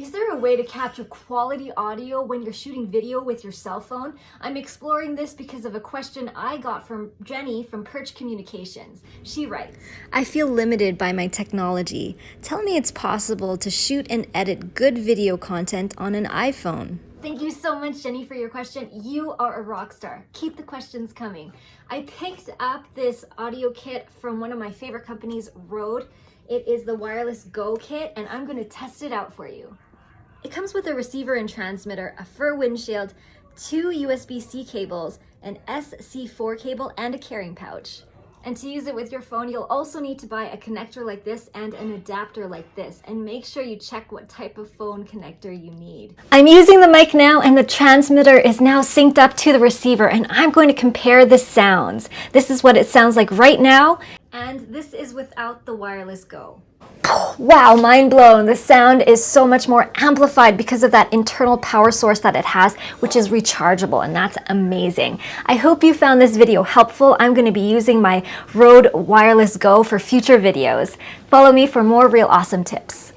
Is there a way to capture quality audio when you're shooting video with your cell phone? I'm exploring this because of a question I got from Jenny from Perch Communications. She writes, I feel limited by my technology. Tell me it's possible to shoot and edit good video content on an iPhone. Thank you so much, Jenny, for your question. You are a rock star. Keep the questions coming. I picked up this audio kit from one of my favorite companies, Rode. It is the Wireless Go kit, and I'm going to test it out for you. It comes with a receiver and transmitter, a fur windshield, 2 USB-C cables, an SC4 cable, and a carrying pouch. And to use it with your phone, you'll also need to buy a connector like this and an adapter like this. And make sure you check what type of phone connector you need. I'm using the mic now, and the transmitter is now synced up to the receiver, and I'm going to compare the sounds. This is what it sounds like right now, and this is without the Wireless Go. Wow, mind blown. The sound is so much more amplified because of that internal power source that it has, which is rechargeable, and that's amazing. I hope you found this video helpful. I'm going to be using my Rode Wireless Go for future videos. Follow me for more real awesome tips.